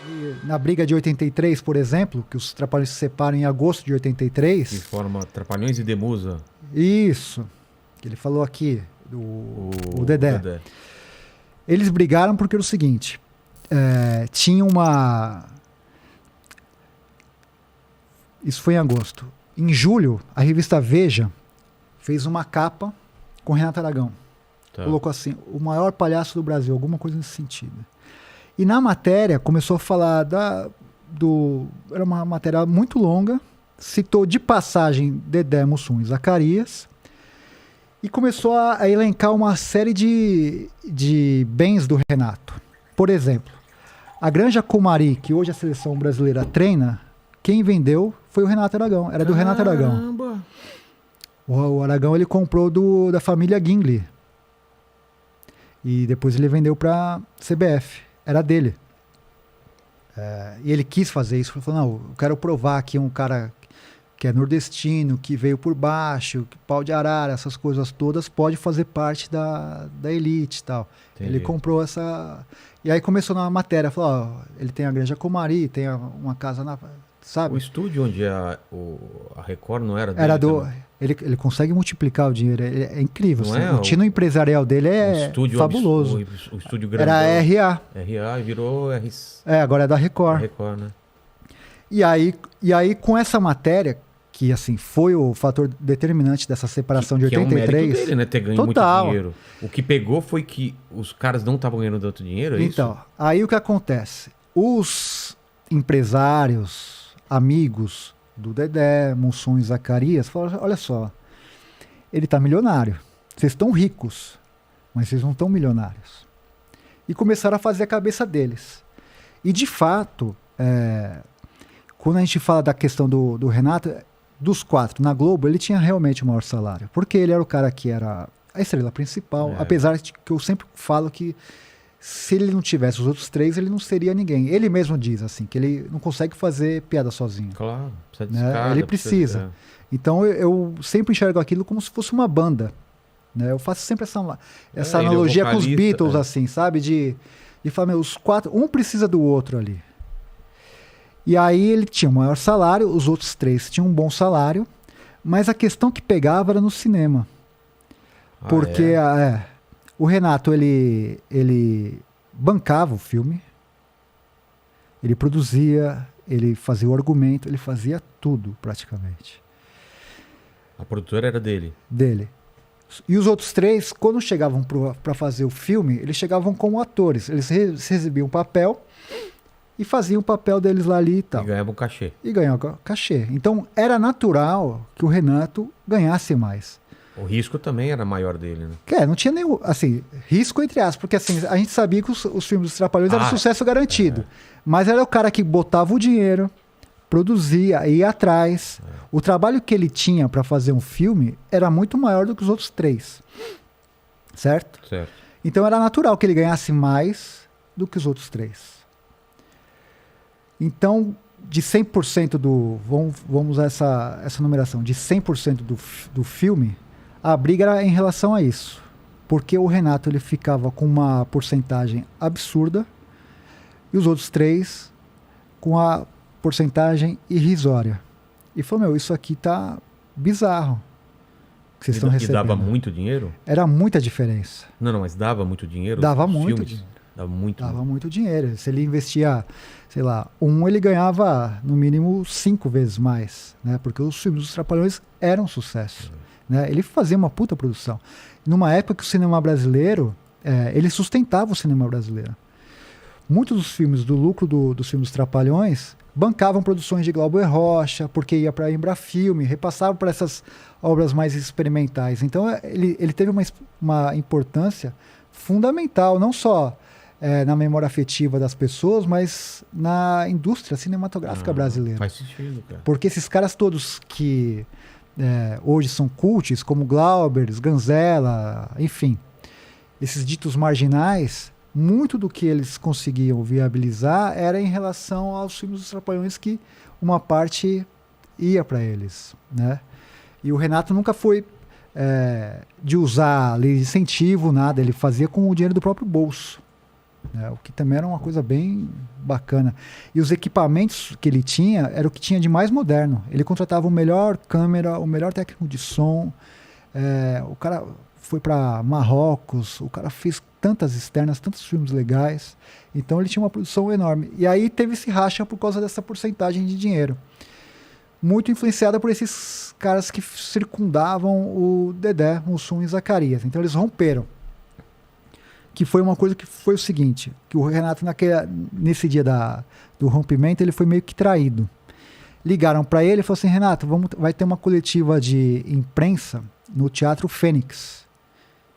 E na briga de 83, por exemplo, que os Trapalhões se separam em agosto de 83. Que forma Trapalhões e Demusa. Isso, que ele falou aqui, o Dedé. Dedé. Eles brigaram porque era o seguinte, tinha uma... Isso foi em agosto. Em julho, a revista Veja fez uma capa com Renato Aragão. Tá. Colocou assim, o maior palhaço do Brasil, alguma coisa nesse sentido. E na matéria começou a falar era uma matéria muito longa, citou de passagem Dedé, Mussum e Zacarias, e começou a elencar uma série de bens do Renato. Por exemplo, a Granja Comari, que hoje a seleção brasileira treina, quem vendeu foi o Renato Aragão, era do Renato Aragão. O Aragão ele comprou da família Gingli. E depois ele vendeu para CBF. Era dele. E ele quis fazer isso. Ele falou, não, eu quero provar que um cara que é nordestino, que veio por baixo, que pau de arara, essas coisas todas, pode fazer parte da elite e tal. Entendi. Ele comprou essa... E aí começou na matéria, falou, ele tem a Granja Comari, tem uma casa na... Sabe? O estúdio onde a Record não era dele? Era ele consegue multiplicar o dinheiro, é incrível. Não assim, o tino empresarial dele é fabuloso. O estúdio grande. Era RA. RA e virou agora é da Record. Record, né? E aí, com essa matéria, que assim, foi o fator determinante dessa separação de 83... Que é um mérito dele, né? Ter ganho total. Muito dinheiro. O que pegou foi que os caras não estavam ganhando tanto dinheiro, é então, isso? Aí o que acontece? Os empresários, amigos do Dedé, Mussum e Zacarias, falaram, olha só, ele tá milionário. Vocês estão ricos, mas vocês não estão milionários. E começaram a fazer a cabeça deles. E, de fato, quando a gente fala da questão do Renato, dos quatro, na Globo, ele tinha realmente o maior salário. Porque ele era o cara que era a estrela principal, apesar de que eu sempre falo que se ele não tivesse os outros três, ele não seria ninguém. Ele mesmo diz assim, que ele não consegue fazer piada sozinho. Claro, precisa de né? escada, Ele precisa. Então eu sempre enxergo aquilo como se fosse uma banda. Né? Eu faço sempre essa analogia com os Beatles, assim, sabe? De falar, os quatro, um precisa do outro ali. E aí ele tinha o maior salário, os outros três tinham um bom salário, mas a questão que pegava era no cinema. Porque o Renato, ele bancava o filme, ele produzia, ele fazia o argumento, ele fazia tudo praticamente. A produtora era dele? Dele. E os outros três, quando chegavam para fazer o filme, eles chegavam como atores. Eles recebiam um papel e faziam o papel deles lá ali e tal. E ganhavam cachê. E ganhavam cachê. Então era natural que o Renato ganhasse mais. O risco também era maior dele, né? Não tinha nenhum, assim, risco entre aspas, porque assim, a gente sabia que os filmes dos Trapalhões eram sucesso garantido. Mas era o cara que botava o dinheiro, produzia, ia atrás. O trabalho que ele tinha para fazer um filme era muito maior do que os outros três. Certo? Certo. Então era natural que ele ganhasse mais do que os outros três. Então, de 100% vamos usar essa numeração, de 100% do filme, a briga era em relação a isso. Porque o Renato ele ficava com uma porcentagem absurda e os outros três com a porcentagem irrisória. E falou, isso aqui tá bizarro que vocês estão recebendo. E dava muito dinheiro? Era muita diferença. Não, mas dava muito dinheiro? Dava muito dinheiro. Dava muito dinheiro. Se ele investia, sei lá, ele ganhava no mínimo 5 vezes mais, né? Porque os filmes dos Trapalhões eram um sucesso. Né? Ele fazia uma puta produção. Numa época que o cinema brasileiro, ele sustentava o cinema brasileiro. Muitos dos filmes, do lucro dos filmes dos Trapalhões, bancavam produções de Glauber Rocha, porque ia para a Embrafilme, repassavam para essas obras mais experimentais. Então ele teve uma importância fundamental, não só na memória afetiva das pessoas, mas na indústria cinematográfica brasileira. Faz sentido, cara. Porque esses caras todos que hoje são cults, como Glauber, Ganzella, enfim, esses ditos marginais, muito do que eles conseguiam viabilizar era em relação aos filmes dos Trapalhões, que uma parte ia para eles, né? E o Renato nunca foi de usar lei de incentivo, nada, ele fazia com o dinheiro do próprio bolso. né? O que também era uma coisa bem bacana. E os equipamentos que ele tinha era o que tinha de mais moderno. Ele contratava o melhor câmera, o melhor técnico de som. O cara foi para Marrocos, o cara fez tantas externas, tantos filmes legais. Então ele tinha uma produção enorme. E aí teve esse racha por causa dessa porcentagem de dinheiro. Muito influenciada por esses caras que circundavam o Dedé, Mussum e Zacarias. Então eles romperam. Que foi uma coisa que foi o seguinte, que o Renato nesse dia do rompimento, ele foi meio que traído. Ligaram para ele e falaram assim, Renato, vai ter uma coletiva de imprensa no Teatro Fênix.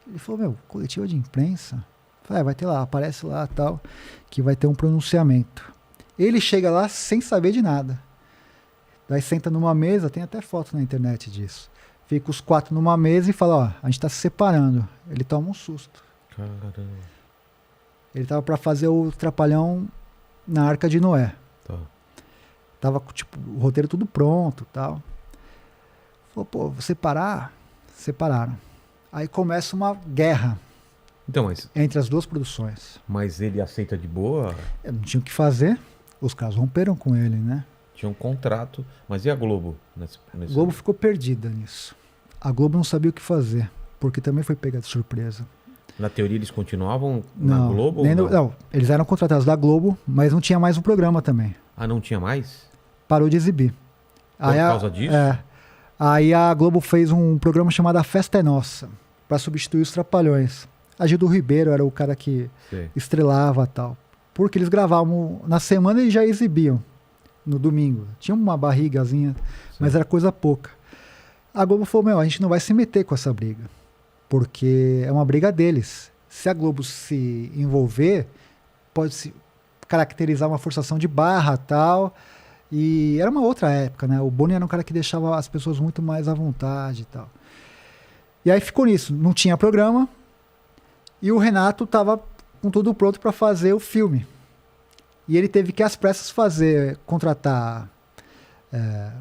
Ele falou, meu, coletiva de imprensa? Eu falei, vai ter lá, aparece lá tal, que vai ter um pronunciamento. Ele chega lá sem saber de nada. Daí senta numa mesa, tem até foto na internet disso. Fica os 4 numa mesa e fala, ó, a gente tá se separando. Ele toma um susto. Caramba. Ele tava para fazer o Trapalhão na Arca de Noé. Tá. Tava, tipo, o roteiro tudo pronto e tal. Falou, pô, vou separar? Separaram. Aí começa uma guerra Então, entre as duas produções. mas ele aceita de boa? Não tinha o que fazer. Os caras romperam com ele, né? Tinha um contrato. Mas e a Globo? A Globo ficou perdida nisso. A Globo não sabia o que fazer, porque também foi pega de surpresa. Na teoria eles continuavam na Globo? Não, eles eram contratados da Globo, mas não tinha mais um programa também. Ah, não tinha mais? Parou de exibir. Por causa disso? Aí a Globo fez um programa chamado A Festa é Nossa, para substituir os Trapalhões. A Gildo Ribeiro era o cara que estrelava e tal. Porque eles gravavam na semana e já exibiam no domingo. Tinha uma barrigazinha, mas era coisa pouca. A Globo falou, meu, a gente não vai se meter com essa briga, porque é uma briga deles. Se a Globo se envolver, pode se caracterizar uma forçação de barra e tal. E era uma outra época, né? O Boni era um cara que deixava as pessoas muito mais à vontade e tal. E aí ficou nisso. Não tinha programa. E o Renato estava com tudo pronto para fazer o filme. E ele teve que, às pressas, contratar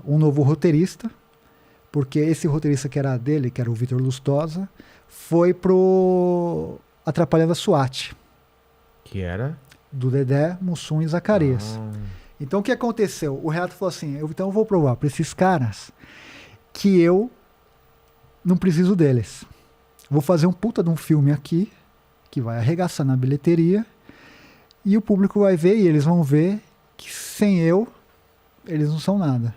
um novo roteirista. Porque esse roteirista que era dele, que era o Vitor Lustosa, foi pro Atrapalhando a SWAT. Que era? Do Dedé, Mussum e Zacarias. Então o que aconteceu? O Renato falou assim, então eu vou provar para esses caras que eu não preciso deles. Vou fazer um puta de um filme aqui, que vai arregaçar na bilheteria, e o público vai ver, e eles vão ver que sem eu, eles não são nada.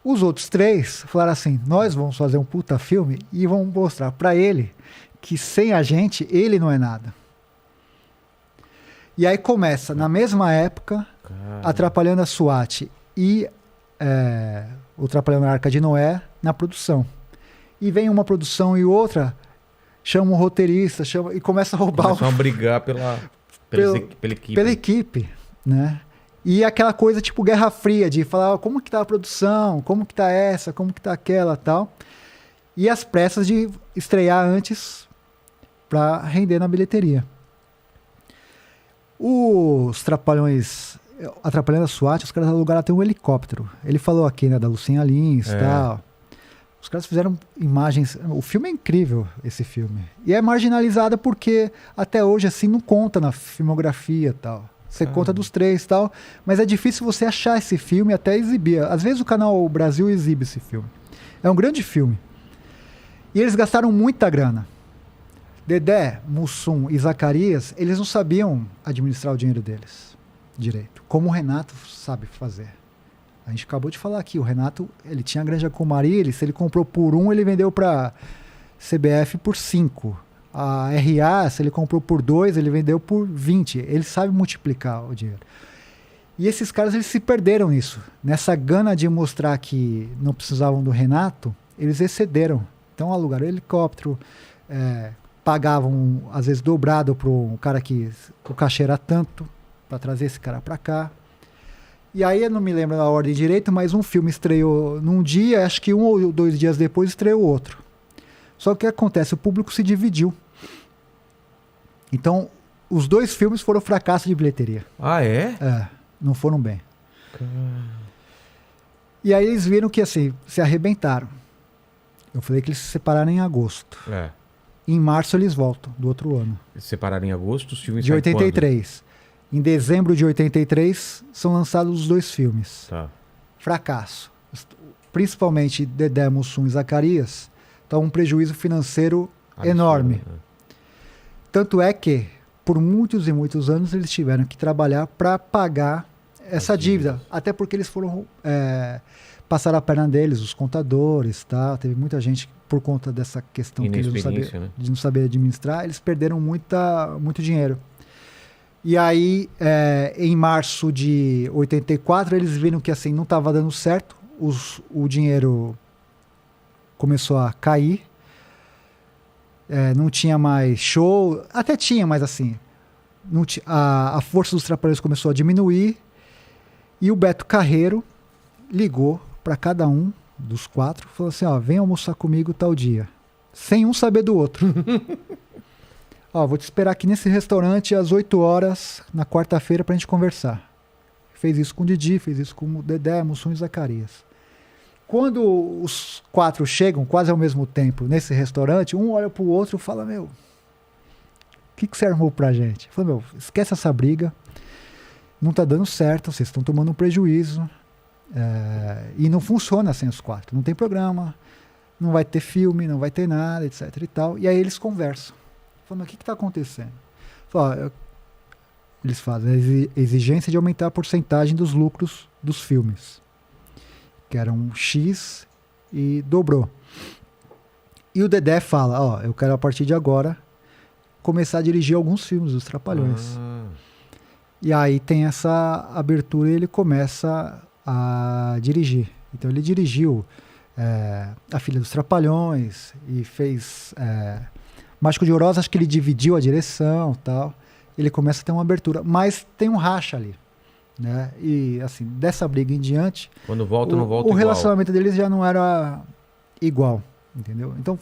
Os outros 3 falaram assim, nós vamos fazer um puta filme e vamos mostrar para ele que sem a gente, ele não é nada. E aí começa, na mesma época, Atrapalhando a SWAT e o Atrapalhando a Arca de Noé na produção. E vem uma produção e outra, chama um roteirista, e começa a roubar. Começam a brigar pela equipe. Pela equipe, né? E aquela coisa tipo Guerra Fria, de falar como que tá a produção, como que tá essa, como que tá aquela tal. E as pressas de estrear antes para render na bilheteria. Os Trapalhões, Atrapalhando a SWAT, os caras alugaram até um helicóptero. Ele falou aqui, né, da Lucinha Lins e tal. Os caras fizeram imagens. O filme é incrível, esse filme. E é marginalizado porque até hoje assim não conta na filmografia e tal. Você conta dos 3 e tal, mas é difícil você achar esse filme até exibir. Às vezes o canal Brasil exibe esse filme. É um grande filme. E eles gastaram muita grana. Dedé, Mussum e Zacarias, eles não sabiam administrar o dinheiro deles direito, como o Renato sabe fazer. A gente acabou de falar aqui, o Renato, ele tinha a Granja Comari, se ele comprou por 1, ele vendeu para CBF por 5. A RA, se ele comprou por 2, ele vendeu por 20. Ele sabe multiplicar o dinheiro. E esses caras, eles se perderam nisso. Nessa gana de mostrar que não precisavam do Renato, eles excederam. Então alugaram helicóptero, pagavam, às vezes, dobrado para um cara que o cachê era tanto, para trazer esse cara para cá. E aí, eu não me lembro da ordem direito, mas um filme estreou num dia, acho que 1 ou 2 dias depois estreou outro. Só que o que acontece? O público se dividiu. Então, os 2 filmes foram fracasso de bilheteria. Ah, é? Não foram bem. E aí eles viram que, assim, se arrebentaram. Eu falei que eles se separaram em agosto. Em março eles voltam, do outro ano. Eles separaram em agosto, os filmes De saem quando? 83. Em dezembro de 83 são lançados os 2 filmes. Tá. Fracasso. Principalmente Dedé, Mussum e Zacarias. Então um prejuízo financeiro Absurdo, enorme. né? Tanto é que, por muitos e muitos anos, eles tiveram que trabalhar para pagar essa As dívida. dívidas. Até porque eles foram passar a perna deles, os contadores, tá? Teve muita gente, por conta dessa questão que eles Inexperiência, né? de não saber administrar, eles perderam muito dinheiro. E aí, em março de 84, eles viram que assim não estava dando certo, o dinheiro começou a cair, não tinha mais show, até tinha, mas assim, a força dos Trapalhões começou a diminuir, e o Beto Carreiro ligou para cada um dos 4, falou assim, ó, vem almoçar comigo tal dia, sem um saber do outro. Ó, vou te esperar aqui nesse restaurante às 8 horas na quarta-feira pra gente conversar. Fez isso com o Didi, fez isso com o Dedé, Mussum e Zacarias. Quando os 4 chegam quase ao mesmo tempo nesse restaurante, um olha pro outro e fala, meu, o que você armou pra gente? Fala, meu, esquece essa briga, não tá dando certo, vocês estão tomando um prejuízo, e não funciona sem os 4, não tem programa, não vai ter filme, não vai ter nada, etc e tal. E aí eles conversam. Falando, o que está acontecendo? Eles fazem a exigência de aumentar a porcentagem dos lucros dos filmes, que eram X, e dobrou. E o Dedé fala, ó, eu quero a partir de agora começar a dirigir alguns filmes dos Trapalhões. E aí tem essa abertura e ele começa a dirigir. Então ele dirigiu A Filha dos Trapalhões e fez... Mágico de Oroz, acho que ele dividiu a direção e tal. Ele começa a ter uma abertura. Mas tem um racha ali, né? E, assim, dessa briga em diante... Quando volta, não volta o igual. relacionamento deles já não era igual, entendeu? Então,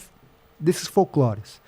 desses folclores.